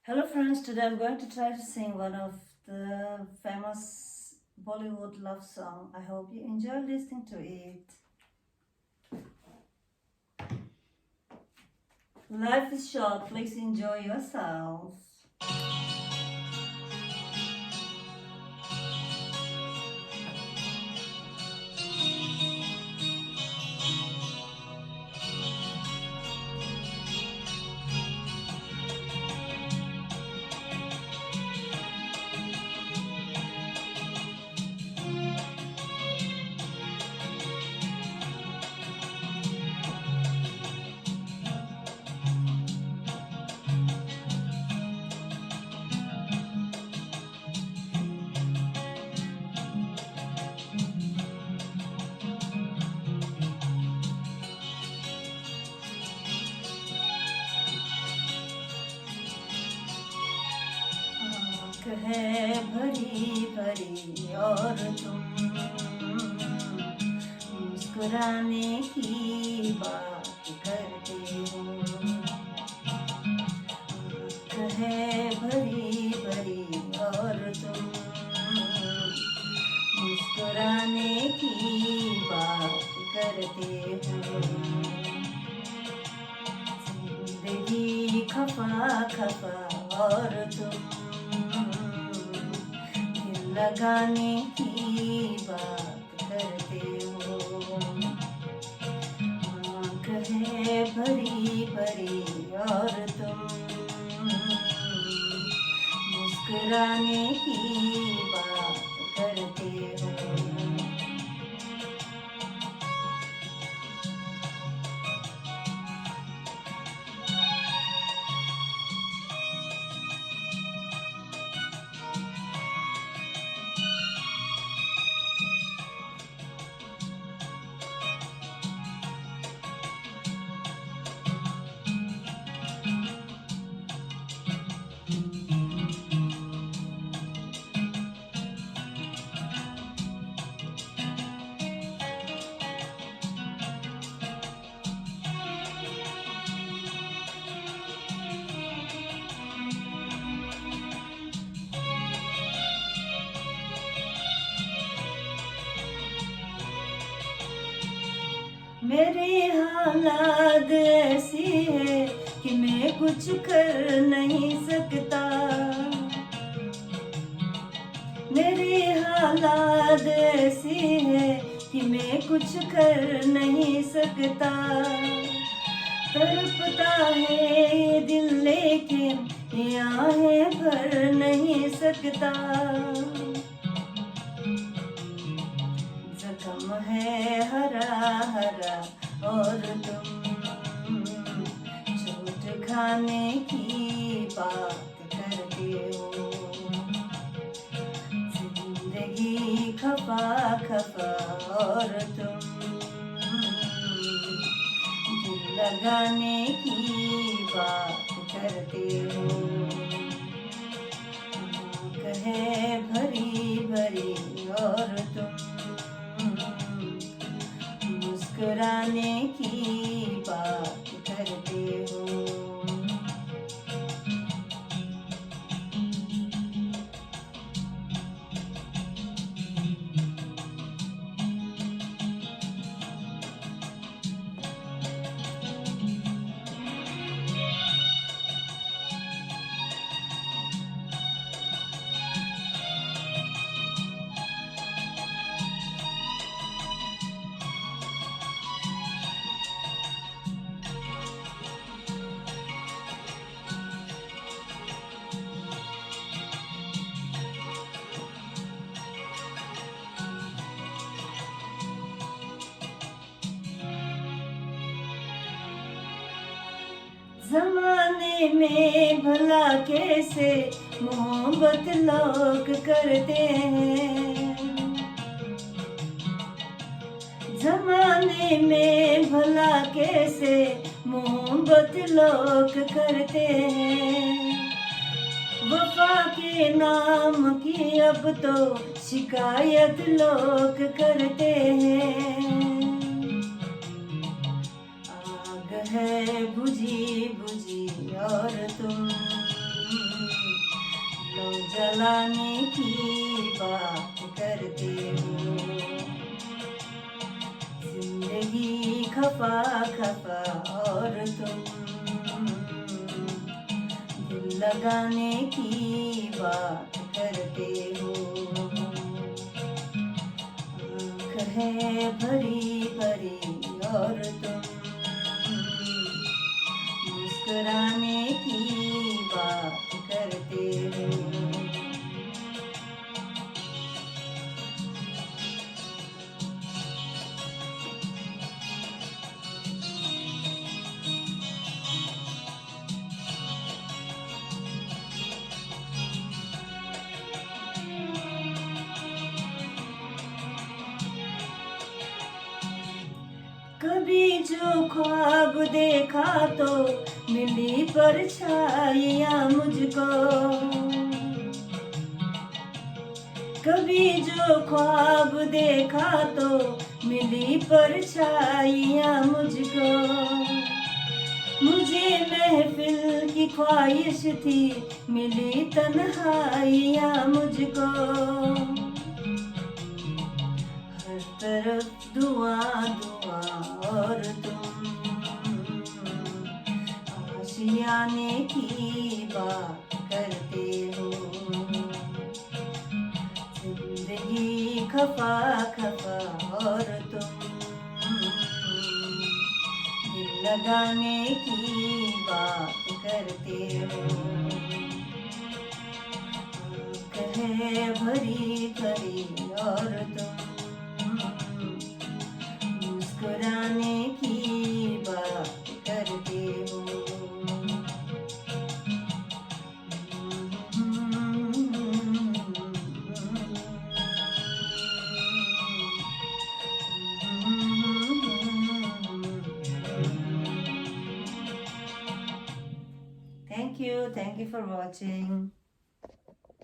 Hello friends, today I'm going to try to sing one of the famous Bollywood love song. I hope you enjoy listening to it. Life is short, please enjoy yourselves. आँख है भरी भरी और तुम मुस्कुराने की बात करते हो। आँख है भरी भरी और तुम मुस्कुराने की बात करते हो। जिंदगी खफा खफा और तुम दिल लगाने की बात करते हो। आँख है भरी भरी और तुम मुस्कुराने की बात करते हो। मेरी हालात ऐसी है कि मैं कुछ कर नहीं सकता। मेरी हालात ऐसी है कि मैं कुछ कर नहीं सकता। तड़पता है ये दिल लेकिन आहें भर नहीं सकता। जख्म है हरा हरा और तुम चोट खाने की बात करते हो। जिंदगी खफा खफा और तुम दिल लगाने की बात करते हो। आँख है भरी भरी और तुम मुस्कुराने की बात करते हो। जमाने में भला कैसे मोहब्बत लोग करते हैं। जमाने में भला कैसे मोहब्बत लोग करते हैं। वफा के नाम की अब तो शिकायत लोग करते हैं। आग है बुझी बुझी और तुम लाने की बात करते हो। जिंदगी खफा खफा और तुम दिल लगाने की बात करते हो। आँख है भरी भरी और तुम मुस्कुराने की बात करते हो। कभी जो ख्वाब देखा तो मिली परछाइयाँ मुझको। कभी जो ख्वाब देखा तो मिली परछाइयाँ मुझको। मुझे महफिल की ख्वाहिश थी, मिली तन्हाइयाँ मुझको। हर तरफ दुआ दुआ और तुम आशियाने की बात करते हो। जिंदगी खफा खफा और तुम दिल लगाने की बात करते हो। आँख है भरी भरी और तुम मुस्कुराने की बात करते हो। Thank you for watching.